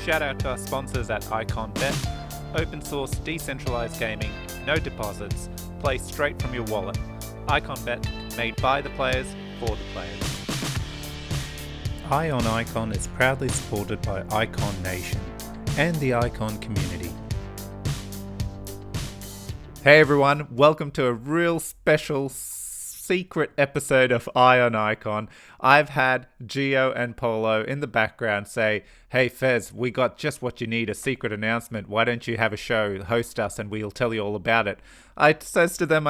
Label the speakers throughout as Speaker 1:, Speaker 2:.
Speaker 1: Shout out to our sponsors at IconBet. Open source, decentralized gaming, no deposits, play straight from your wallet. IconBet, made by the players, for the players. Eye on Icon is proudly supported by Icon Nation and the Icon community. Hey everyone, welcome to a real special secret episode of Eye on Icon. I've had Geo and Paolo in the background say, hey Fez, we got just what you need, a secret announcement. Why don't you have a show, host us, and we'll tell you all about it. I says to them,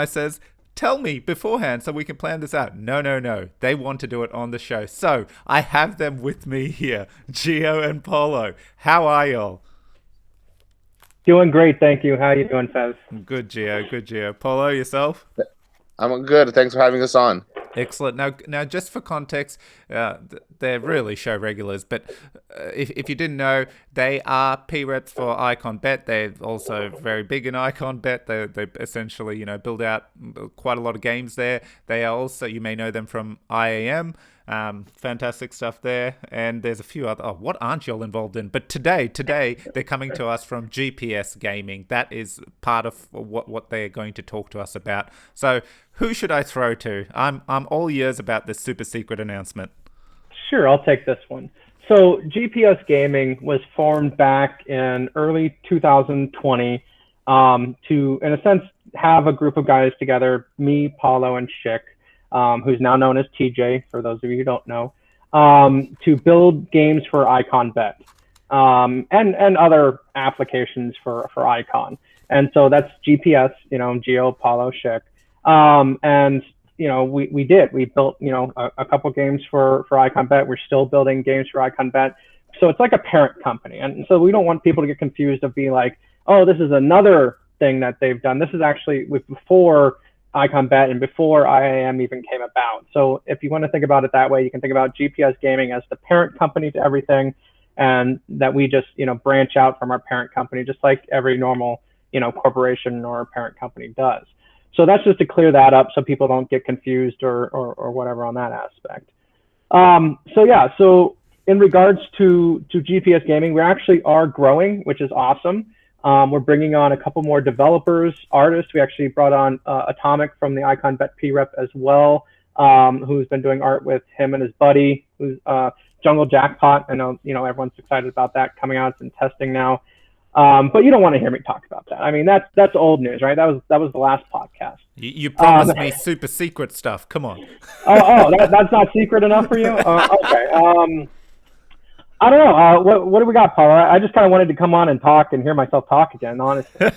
Speaker 1: tell me beforehand so we can plan this out. No. They want to do it on the show. So I have them with me here, Geo and Paolo. How are y'all?
Speaker 2: Doing great, thank you. How are you doing, Fez?
Speaker 1: Good, Geo. Polo, yourself?
Speaker 3: I'm good. Thanks for having us on.
Speaker 1: Excellent. Now, just for context, they're really show regulars, but if you didn't know, they are P-reps for IconBet. They're also very big in IconBet. They essentially, build out quite a lot of games there. They are also, you may know them from IAM. Fantastic stuff there, and there's a few other. What aren't y'all involved in? But today they're coming to us from GPS Gaming. That is part of what they're going to talk to us about. So who should I throw to? I'm all ears about this super secret announcement.
Speaker 2: Sure, I'll take this one. So GPS Gaming was formed back in early 2020 to, in a sense, have a group of guys together, me, Paulo, and Schick, who's now known as TJ, for those of you who don't know, to build games for IconBet and other applications for Icon. And so that's GPS, Geo, Paulo, Schick. And we did. We built, a couple games for IconBet. We're still building games for IconBet. So it's like a parent company. And so we don't want people to get confused of being like, oh, this is another thing that they've done. This is actually before IconBet and before IAM even came about. So if you want to think about it that way, you can think about GPS Gaming as the parent company to everything, and that we just, branch out from our parent company, just like every normal, corporation or parent company does. So that's just to clear that up so people don't get confused or whatever on that aspect. So in regards to GPS Gaming, we actually are growing, which is awesome. We're bringing on a couple more developers, artists. We actually brought on Atomic from the IconBet P-Rep as well, who's been doing art with him and his buddy, who's Jungle Jackpot. I know, everyone's excited about that coming out. It's in testing now. But you don't want to hear me talk about that. I mean, that's old news, right? That was the last podcast.
Speaker 1: You promised me super secret stuff. Come on.
Speaker 2: That's not secret enough for you? Okay. I don't know. What do we got, Paul? I just kind of wanted to come on and talk and hear myself talk again, honestly.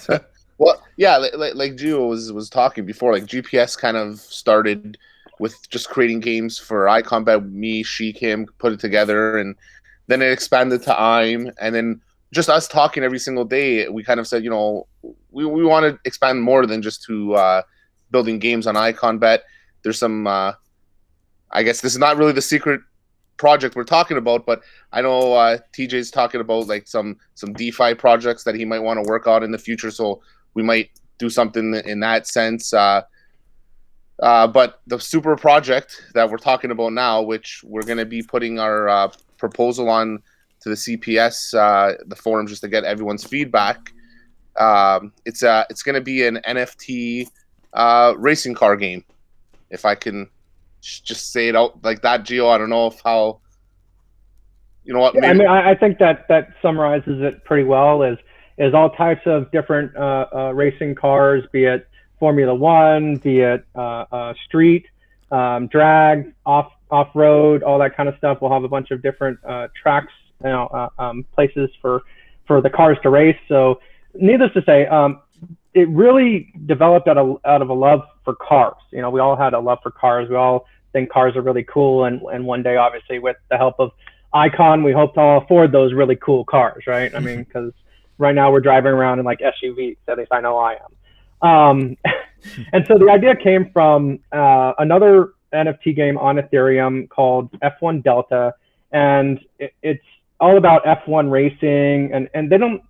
Speaker 3: Well, yeah, like Gio was talking before, like GPS kind of started with just creating games for IconBet, me, Sheik, him, put it together, and then it expanded to IM, and then just us talking every single day, we kind of said, we want to expand more than just to building games on IconBet. There's some, I guess this is not really the secret project we're talking about, but I know TJ's talking about like some DeFi projects that he might want to work on in the future, so we might do something in that sense. But the super project that we're talking about now, which we're going to be putting our proposal on to the CPS, the forum, just to get everyone's feedback. It's going to be an NFT racing car game, if I can just say it out like that, Gio. I don't know how. You know what?
Speaker 2: Yeah, maybe... I think that summarizes it pretty well. Is all types of different racing cars, be it Formula One, be it street, drag, off road, all that kind of stuff. We'll have a bunch of different tracks, places for the cars to race. So, needless to say, it really developed out of a love for cars. We all had a love for cars. We all think cars are really cool, and one day, obviously, with the help of Icon, we hope to all afford those really cool cars, right? I mean, because right now we're driving around in like SUVs. At least I know I am. And so the idea came from another NFT game on Ethereum called F1 Delta, and it's all about F1 racing. And they don't.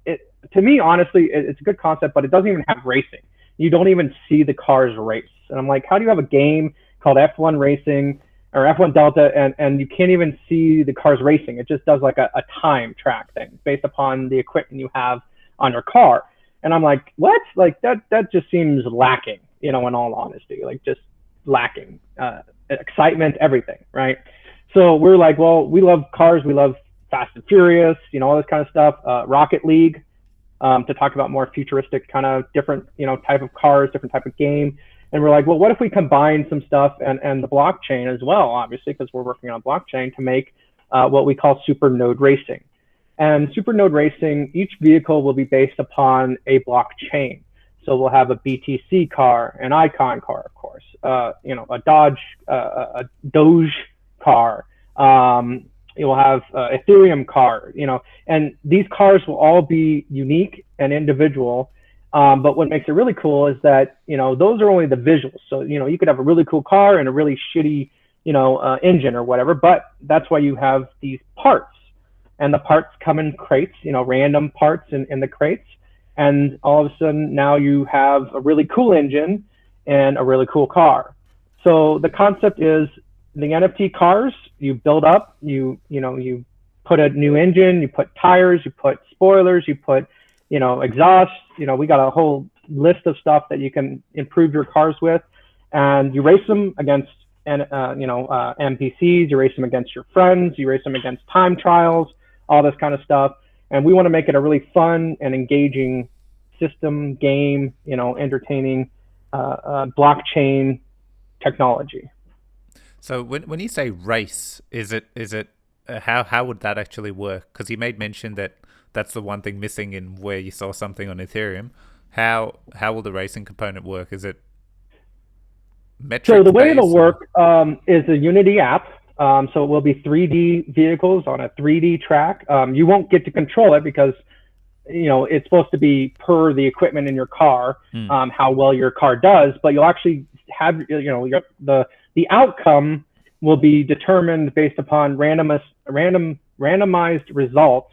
Speaker 2: To me, honestly, it's a good concept, but it doesn't even have racing. You don't even see the cars race. And I'm like, how do you have a game called F1 Racing or F1 Delta, and you can't even see the cars racing. It just does like a time track thing based upon the equipment you have on your car. And I'm like, what? Like that just seems lacking, in all honesty, like just lacking excitement, everything, right? So we're like, well, we love cars, we love Fast and Furious, all this kind of stuff. Rocket League, to talk about more futuristic kind of different, type of cars, different type of game. And we're like, well, what if we combine some stuff and the blockchain as well, obviously, because we're working on blockchain to make what we call SuperNode Racing. And SuperNode Racing, each vehicle will be based upon a blockchain. So we'll have a BTC car, an Icon car, of course, a Dodge, a Doge car. You'll have Ethereum car, and these cars will all be unique and individual. But what makes it really cool is that, those are only the visuals. So, you could have a really cool car and a really shitty, engine or whatever, but that's why you have these parts. And the parts come in crates, random parts in the crates. And all of a sudden now you have a really cool engine and a really cool car. So the concept is the NFT cars, you build up, you put a new engine, you put tires, you put spoilers, you put, exhaust, we got a whole list of stuff that you can improve your cars with, and you race them against, NPCs, you race them against your friends, you race them against time trials, all this kind of stuff. And we want to make it a really fun and engaging system game, entertaining blockchain technology.
Speaker 1: So when you say race, is it how would that actually work? Because you made mention that that's the one thing missing in where you saw something on Ethereum. How will the racing component work? Is it metric?
Speaker 2: So the way it'll work is a Unity app. So it will be 3D vehicles on a 3D track. You won't get to control it because, it's supposed to be per the equipment in your car, how well your car does. But you'll actually have, the outcome will be determined based upon randomized results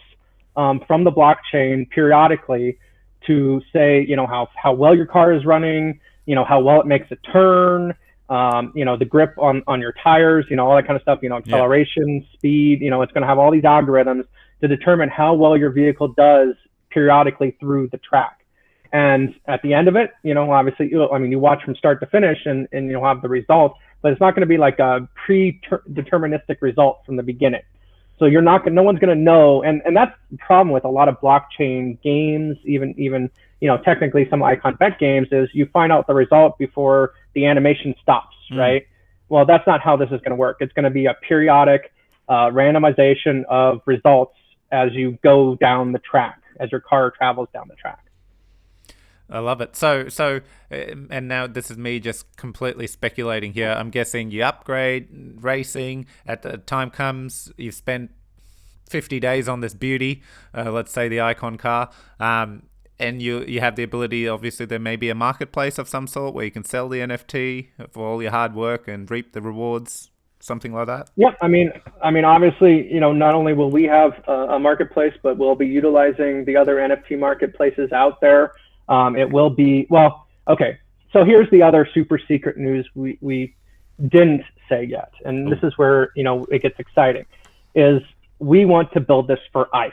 Speaker 2: from the blockchain periodically to say, how well your car is running, how well it makes a turn, the grip on your tires, all that kind of stuff, acceleration, speed, it's going to have all these algorithms to determine how well your vehicle does periodically through the track. And at the end of it, obviously, you watch from start to finish and you'll have the result, but it's not going to be like a predeterministic result from the beginning. So no one's going to know. And that's the problem with a lot of blockchain games, even technically some Icon Bet games, is you find out the result before the animation stops, right? Well, that's not how this is going to work. It's going to be a periodic randomization of results as you go down the track, as your car travels down the track.
Speaker 1: I love it. So, and now this is me just completely speculating here. I'm guessing you upgrade racing. At the time comes, you've spent 50 days on this beauty, let's say the Icon car, and you have the ability, obviously there may be a marketplace of some sort where you can sell the NFT for all your hard work and reap the rewards, something like that?
Speaker 2: Yeah, I mean, obviously, not only will we have a marketplace, but we'll be utilizing the other NFT marketplaces out there. It will be, okay, so here's the other super secret news we didn't say yet, and this is where, it gets exciting, is we want to build this for ICE.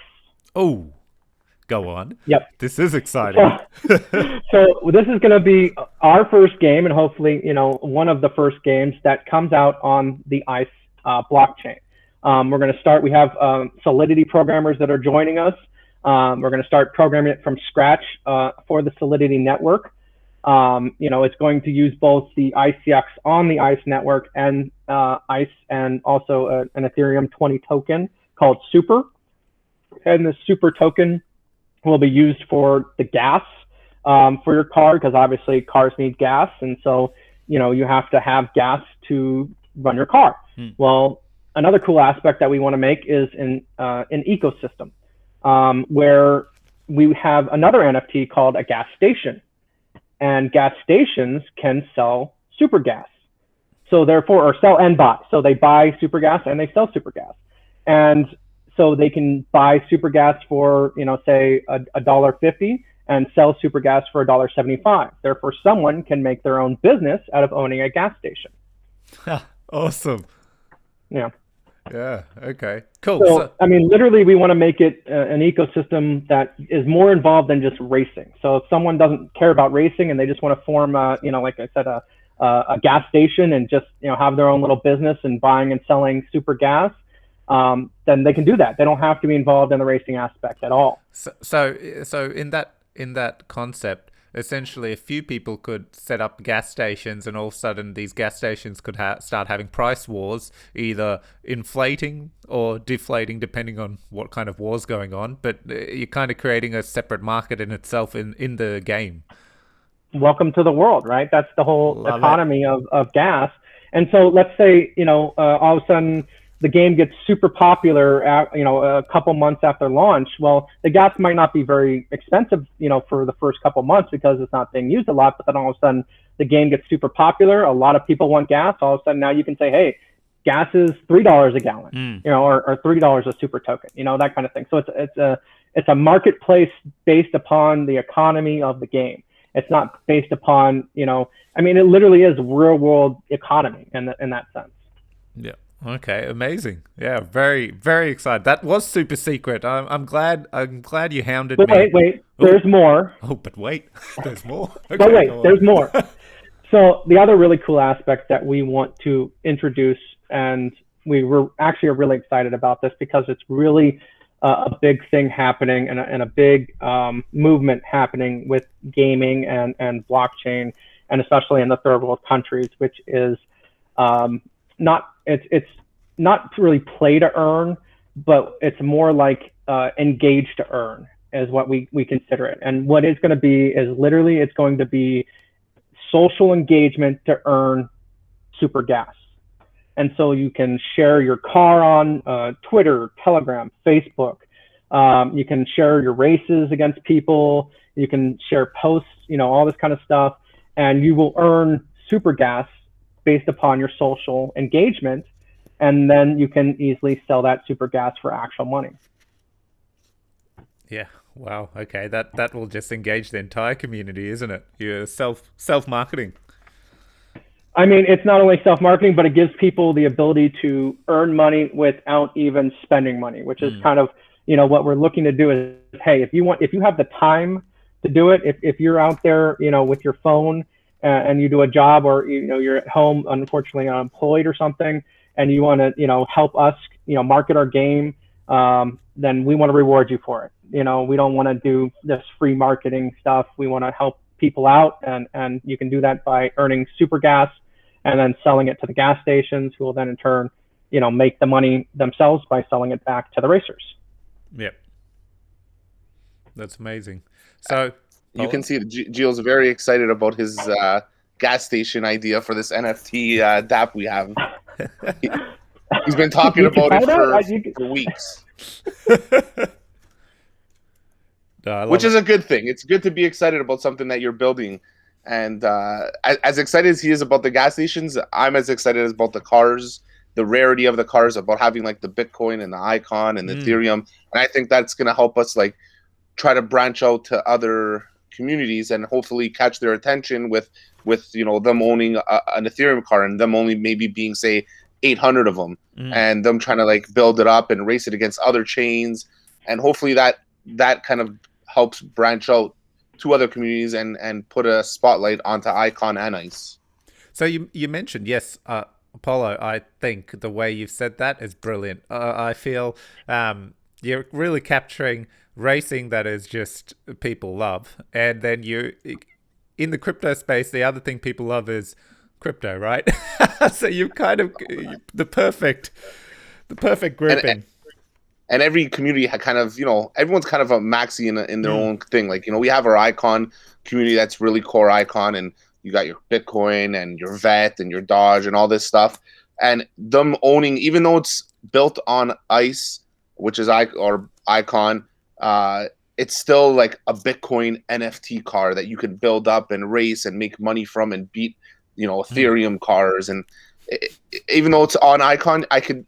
Speaker 1: Oh, go on.
Speaker 2: Yep.
Speaker 1: This is exciting.
Speaker 2: So this is going to be our first game, and hopefully, one of the first games that comes out on the ICE blockchain. We're going to start, we have Solidity programmers that are joining us. We're going to start programming it from scratch for the Solidity network. It's going to use both the ICX on the ICE network and ICE, and also an Ethereum 20 token called Super. And the Super token will be used for the gas for your car, because obviously cars need gas. And so, you have to have gas to run your car. Well, another cool aspect that we want to make is an ecosystem. Where we have another NFT called a gas station, and gas stations can sell super gas. So therefore, or sell and buy. So they buy super gas and they sell super gas. And so they can buy super gas for, say $1.50 and sell super gas for $1.75. Therefore, someone can make their own business out of owning a gas station.
Speaker 1: Awesome.
Speaker 2: Yeah.
Speaker 1: Yeah. Okay. Cool.
Speaker 2: So, I mean, literally, we want to make it an ecosystem that is more involved than just racing. So, if someone doesn't care about racing and they just want to form, like I said, a gas station and just have their own little business and buying and selling super gas, then they can do that. They don't have to be involved in the racing aspect at all.
Speaker 1: So in that concept, essentially, a few people could set up gas stations, and all of a sudden, these gas stations could start having price wars, either inflating or deflating, depending on what kind of war's going on. But you're kind of creating a separate market in itself in the game.
Speaker 2: Welcome to the world, right? That's the whole
Speaker 1: Love
Speaker 2: economy of gas. And so let's say, all of a sudden the game gets super popular a couple months after launch. Well, the gas might not be very expensive, for the first couple months because it's not being used a lot, but then all of a sudden the game gets super popular. A lot of people want gas. All of a sudden now you can say, hey, gas is $3 a gallon, or $3 a super token, that kind of thing. So it's a marketplace based upon the economy of the game. It's not based upon, it literally is real world economy in that sense.
Speaker 1: Yeah. Okay. Amazing. Yeah. Very, very excited. That was super secret. I'm glad you hounded me.
Speaker 2: But wait. There's more.
Speaker 1: Oh, but wait. There's more. Okay,
Speaker 2: but wait, there's more. So the other really cool aspect that we want to introduce, and we were actually are really excited about this because it's really a big thing happening and a big movement happening with gaming and blockchain, and especially in the third world countries, which is it's not really play to earn, but it's more like engage to earn is what we consider it. And what it's going to be is literally it's going to be social engagement to earn super gas. And so you can share your car on Twitter, Telegram, Facebook. You can share your races against people. You can share posts, all this kind of stuff. And you will earn super gas based upon your social engagement. And then you can easily sell that super gas for actual money.
Speaker 1: Yeah. Wow. Okay. That will just engage the entire community, isn't it? You're self-marketing.
Speaker 2: I mean, it's not only self-marketing, but it gives people the ability to earn money without even spending money, which is kind of, what we're looking to do is, hey, if you have the time to do it, if you're out there, with your phone and you do a job, or, you're at home, unfortunately unemployed or something, and you want to, help us, market our game, then we want to reward you for it. We don't want to do this free marketing stuff. We want to help people out, and you can do that by earning super gas and then selling it to the gas stations, who will then in turn, make the money themselves by selling it back to the racers.
Speaker 1: Yep. That's amazing. So
Speaker 3: you can see Geo's very excited about his gas station idea for this NFT DApp we have. He's been talking about it for weeks. Which is a good thing. It's good to be excited about something that you're building. And as excited as he is about the gas stations, I'm as excited as about the cars, the rarity of the cars, about having like the Bitcoin and the Icon and the Ethereum. And I think that's going to help us like try to branch out to other communities and hopefully catch their attention with them owning an Ethereum car and them only maybe being, say, 800 of them, and them trying to like build it up and race it against other chains. And hopefully that kind of helps branch out to other communities and put a spotlight onto Icon and Ice.
Speaker 1: So you mentioned, yes, Apollo, I think the way you've said that is brilliant. I feel you're really capturing racing that is just people love. And then in the crypto space, the other thing people love is crypto, right? So you've kind of the perfect grouping.
Speaker 3: And every community kind of, everyone's kind of a maxi in their own thing. Like, we have our Icon community that's really core Icon, and you got your Bitcoin and your VET and your Dodge and all this stuff. And them owning, even though it's built on Ice, which is Icon, it's still like a Bitcoin NFT car that you can build up and race and make money from and beat, Ethereum cars. And even though it's on Icon, I could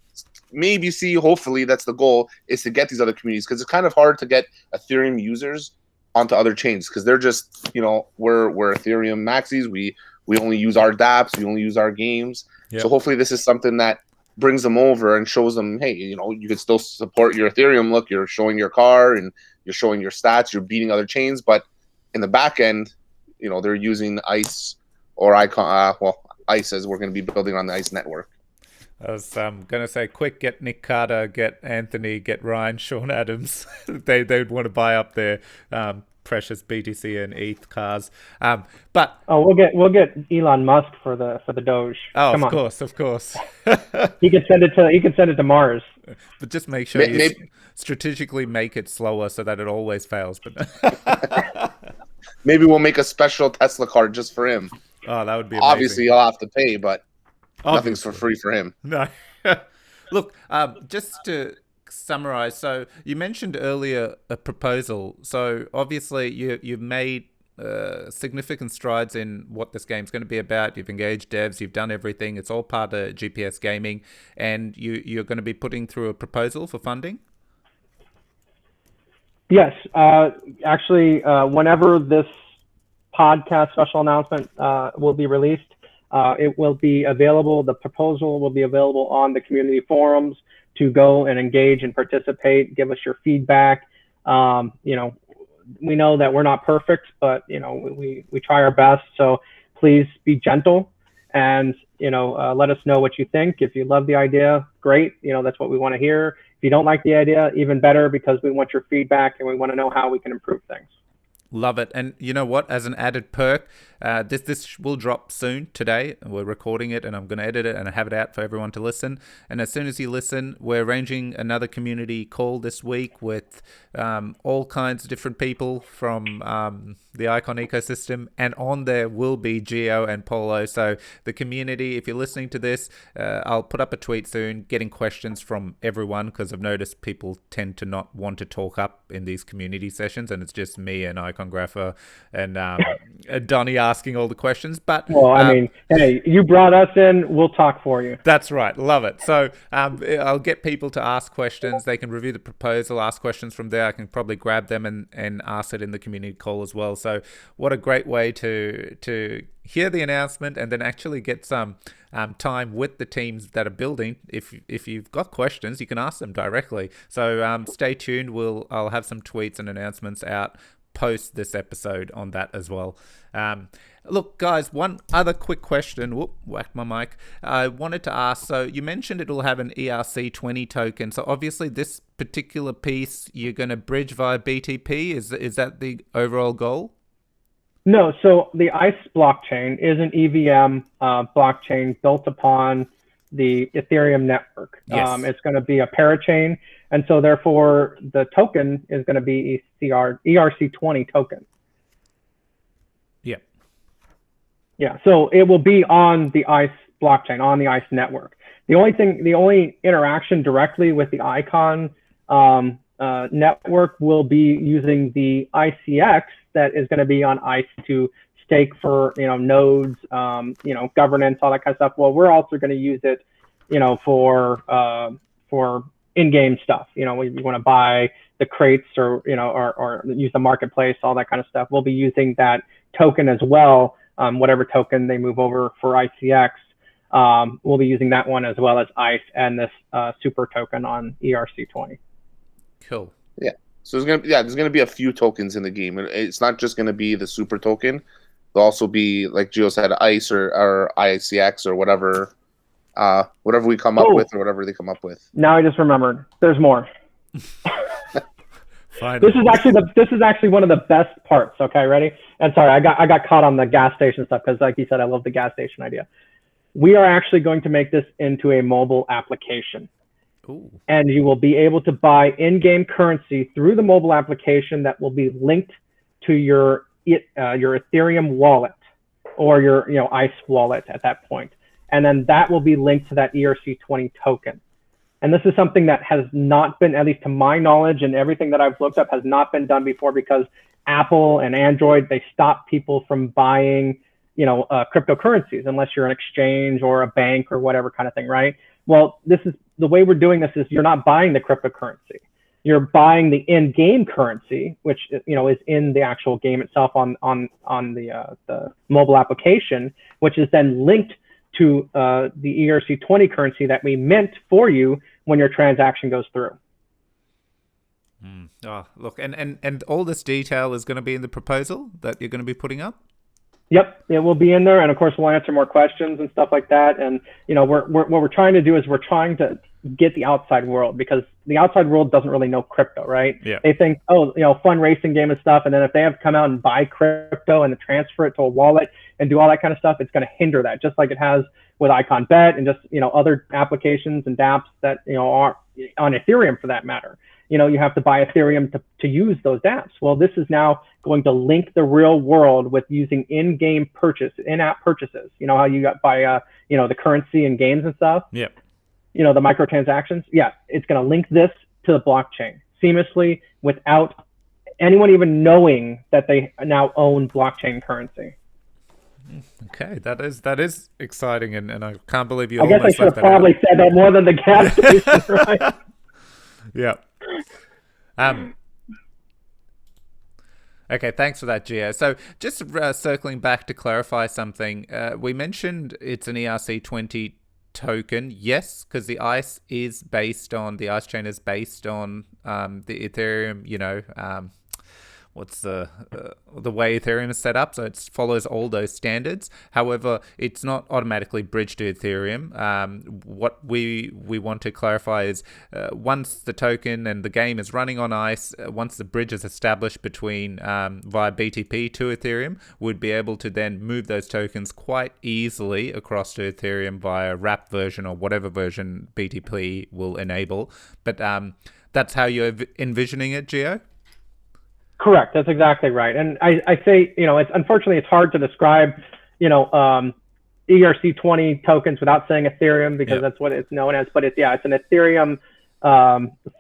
Speaker 3: maybe see, hopefully that's the goal, is to get these other communities, because it's kind of hard to get Ethereum users onto other chains, because they're just, we're Ethereum maxis. We only use our dApps, we only use our games. Yep. So hopefully this is something that brings them over and shows them, hey, you can still support your Ethereum. Look, you're showing your car and you're showing your stats. You're beating other chains, but in the back end, they're using ICE or Icon. ICE, as we're going to be building on the ICE network.
Speaker 1: I was going to say, quick, get Nick Carter, get Anthony, get Ryan, Sean Adams. They'd want to buy up their precious BTC and ETH cars. But
Speaker 2: we'll get Elon Musk for the Doge.
Speaker 1: Come on. Of course.
Speaker 2: He can send it to Mars.
Speaker 1: But just make sure you strategically make it slower so that it always fails. But
Speaker 3: maybe we'll make a special Tesla card just for him.
Speaker 1: Oh, that would be amazing.
Speaker 3: Obviously, you'll have to pay, but nothing's for free for him.
Speaker 1: No. Look, just to summarize, so you mentioned earlier a proposal. So obviously you've made significant strides in what this game's going to be about. You've engaged devs, you've done everything. It's all part of GPS gaming, and you're going to be putting through a proposal for funding?
Speaker 2: Yes. Actually, whenever this podcast special announcement will be released, it will be available. The proposal will be available on the community forums to go and engage and participate, give us your feedback. We know that we're not perfect, but we try our best. So please be gentle and let us know what you think. If you love the idea, great. That's what we want to hear. If you don't like the idea, even better, because we want your feedback and we want to know how we can improve things.
Speaker 1: Love it. And you know what? As an added perk, this will drop soon today. We're recording it and I'm going to edit it and have it out for everyone to listen. And as soon as you listen, we're arranging another community call this week with all kinds of different people from the Icon ecosystem. And on there will be Geo and Paolo. So the community, if you're listening to this, I'll put up a tweet soon getting questions from everyone, because I've noticed people tend to not want to talk up in these community sessions. And it's just me and Icon Grapher and Donnie asking all the questions. But
Speaker 2: hey, you brought us in, we'll talk for you.
Speaker 1: That's right. Love it. So I'll get people to ask questions. They can review the proposal, ask questions from there. I can probably grab them and ask it in the community call as well. So what a great way to hear the announcement and then actually get some time with the teams that are building. If you've got questions, you can ask them directly. So stay tuned. I'll have some tweets and announcements out post this episode on that as well. Look, guys, one other quick question. Whoop, whacked my mic. I wanted to ask, so you mentioned it'll have an ERC20 token. So obviously this particular piece you're going to bridge via BTP. Is that the overall goal?
Speaker 2: No, so the ICE blockchain is an EVM blockchain built upon the Ethereum network.
Speaker 1: Yes.
Speaker 2: It's going to be a parachain, and so therefore the token is going to be ERC20 token.
Speaker 1: Yeah.
Speaker 2: Yeah, so it will be on the ICE blockchain, on the ICE network. The only interaction directly with the Icon network will be using the ICX that is going to be on ICE to stake for nodes, governance, all that kind of stuff. Well, we're also going to use it, for in-game stuff. We want to buy the crates or use the marketplace, all that kind of stuff. We'll be using that token as well. Whatever token they move over for ICX, we'll be using that one as well as ICE and this super token on ERC20.
Speaker 1: Cool.
Speaker 3: Yeah. So there's gonna be a few tokens in the game. It's not just gonna be the super token. There'll also be, like Gio said, ICE or ICX or whatever we come up with or whatever they come up with.
Speaker 2: Now I just remembered. There's more.
Speaker 1: Finally.
Speaker 2: This is actually one of the best parts. Okay, ready? And sorry, I got caught on the gas station stuff because, like you said, I love the gas station idea. We are actually going to make this into a mobile application.
Speaker 1: Ooh.
Speaker 2: And you will be able to buy in-game currency through the mobile application that will be linked to your Ethereum wallet or your ICE wallet at that point. And then that will be linked to that ERC20 token. And this is something that has not been, at least to my knowledge and everything that I've looked up, has not been done before, because Apple and Android, they stop people from buying, cryptocurrencies unless you're an exchange or a bank or whatever kind of thing, right? Well, this is the way we're doing this is you're not buying the cryptocurrency. You're buying the in-game currency, which is in the actual game itself on the mobile application, which is then linked to the ERC20 currency that we mint for you when your transaction goes through.
Speaker 1: Oh, look, and all this detail is going to be in the proposal that you're going to be putting up?
Speaker 2: Yep, it will be in there, and of course we'll answer more questions and stuff like that. And what we're trying to do is we're trying to get the outside world, because the outside world doesn't really know crypto, right?
Speaker 1: Yeah.
Speaker 2: They think, fun racing game and stuff, and then if they have to come out and buy crypto and transfer it to a wallet and do all that kind of stuff, it's going to hinder that, just like it has with Icon Bet and just other applications and dApps that are on Ethereum for that matter. You have to buy Ethereum to use those dApps. Well, this is now going to link the real world with using in-game in-app purchases. You know how you got buy the currency in games and stuff?
Speaker 1: Yep.
Speaker 2: The microtransactions? Yeah, it's going to link this to the blockchain seamlessly without anyone even knowing that they now own blockchain currency.
Speaker 1: Okay, that is exciting, and I can't believe you.
Speaker 2: I guess I should have probably said that more than the gas station, right?
Speaker 1: Yeah. Okay, thanks for that, Geo. So just circling back to clarify something, we mentioned it's an ERC20 token. Yes, because the ICE chain is based on the Ethereum, what's the way Ethereum is set up, so it follows all those standards. However, it's not automatically bridged to Ethereum. What we want to clarify is once the token and the game is running on ICE, once the bridge is established between via BTP to Ethereum, we'd be able to then move those tokens quite easily across to Ethereum via wrapped version or whatever version BTP will enable. But that's how you're envisioning it, Geo?
Speaker 2: Correct. That's exactly right. And I say, unfortunately it's hard to describe, ERC20 tokens without saying Ethereum, because that's what it's known as. But it's an Ethereum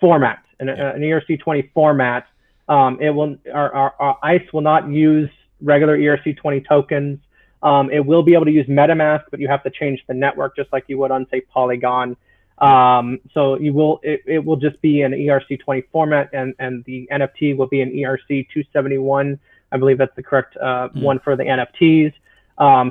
Speaker 2: format, an ERC20 format. Our ICE will not use regular ERC20 tokens. It will be able to use MetaMask, but you have to change the network just like you would on, say, Polygon. So it will just be an ERC20 format, and the NFT will be an ERC271. I believe that's the correct one for the NFTs.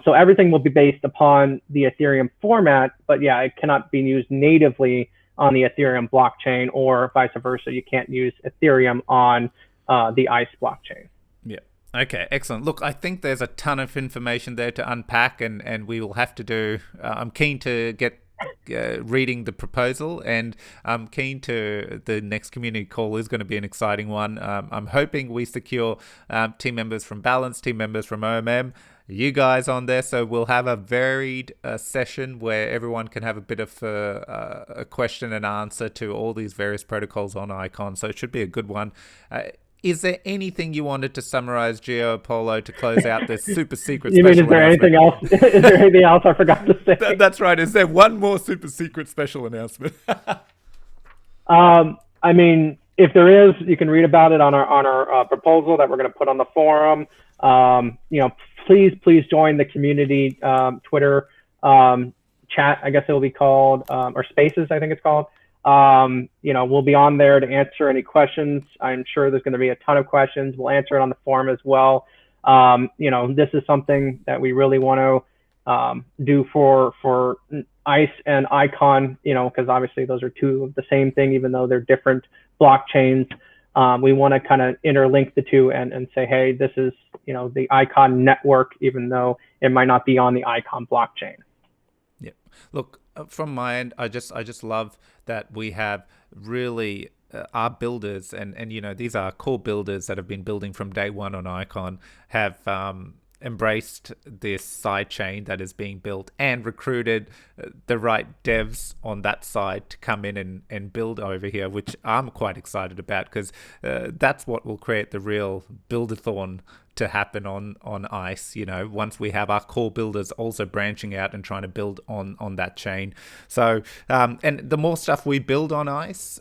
Speaker 2: So everything will be based upon the Ethereum format, but it cannot be used natively on the Ethereum blockchain, or vice versa. You can't use Ethereum on the ICE blockchain.
Speaker 1: Yeah. Okay, excellent. Look, I think there's a ton of information there to unpack, and we will have to do. I'm keen to get reading the proposal, and I'm keen to the next community call is going to be an exciting one. I'm hoping we secure team members from Balance, team members from OMM, you guys on there, so we'll have a varied session where everyone can have a bit of a question and answer to all these various protocols on Icon, so it should be a good one. Is there anything you wanted to summarize, Geo Paolo, to close out this super secret special
Speaker 2: announcement? Anything else? Is there anything else I forgot to say?
Speaker 1: That's right. Is there one more super secret special announcement?
Speaker 2: I mean, if there is, you can read about it on our proposal that we're going to put on the forum. Please join the community Twitter chat, I guess it will be called, or Spaces, I think it's called. We'll be on there to answer any questions. I'm sure there's going to be a ton of questions. We'll answer it on the forum as well. This is something that we really want to do for ICE and Icon, because obviously those are two of the same thing, even though they're different blockchains. We want to kind of interlink the two and say, hey, this is, the Icon network, even though it might not be on the Icon blockchain.
Speaker 1: Yeah. Look, from my end, I just love that we have really our builders, and these are core builders that have been building from day one on Icon, have embraced this side chain that is being built and recruited the right devs on that side to come in and build over here, which I'm quite excited about, because that's what will create the real buildathon to happen on ICE, once we have our core builders also branching out and trying to build on that chain. So, and the more stuff we build on ICE,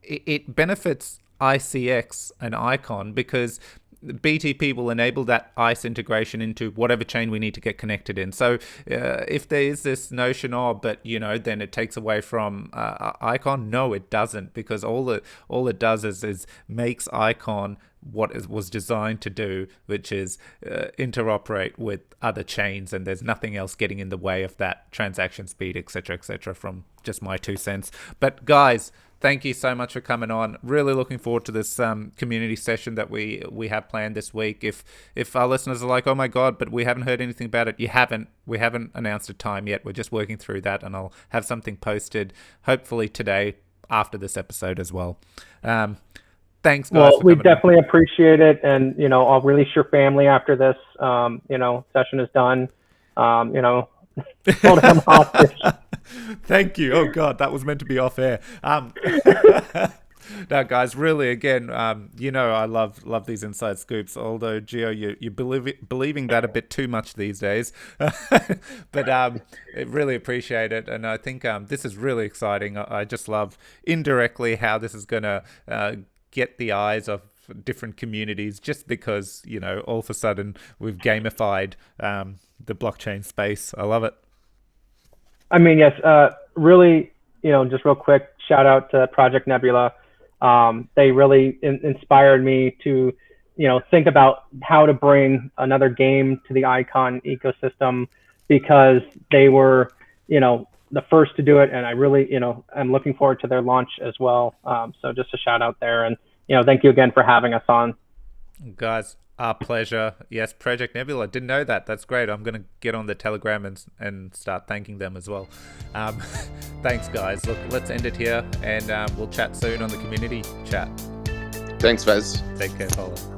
Speaker 1: it benefits ICX and Icon, because BTP will enable that ICE integration into whatever chain we need to get connected in. So if there is this notion of, but then it takes away from Icon, no, it doesn't, because all it does is makes Icon what it was designed to do, which is interoperate with other chains, and there's nothing else getting in the way of that transaction speed, etc., from just my 2 cents. But guys, thank you so much for coming on. Really looking forward to this community session that we have planned this week. If our listeners are like, oh my God, but we haven't heard anything about it, we haven't announced a time yet. We're just working through that, and I'll have something posted hopefully today after this episode as well. Thanks, guys.
Speaker 2: Well, we definitely appreciate it, and I'll release your family after this session is done. Hold him hostage.
Speaker 1: Thank you. Oh God, that was meant to be off air. No, guys, really, again, I love these inside scoops. Although Geo, you believing that a bit too much these days, but I really appreciate it, and I think this is really exciting. I just love indirectly how this is gonna get the eyes of different communities, just because all of a sudden we've gamified the blockchain space. I love it.
Speaker 2: I mean, yes, really, just real quick, shout out to Project Nebula. They really inspired me to, think about how to bring another game to the Icon ecosystem, because they were, the first to do it. And I really, I'm looking forward to their launch as well. So just a shout out there. And, thank you again for having us on.
Speaker 1: Guys, our pleasure. Yes, Project Nebula. Didn't know that. That's great. I'm going to get on the Telegram and start thanking them as well. Thanks, guys. Look, let's end it here, and we'll chat soon on the community chat.
Speaker 3: Thanks, Vez.
Speaker 1: Take care, Paolo.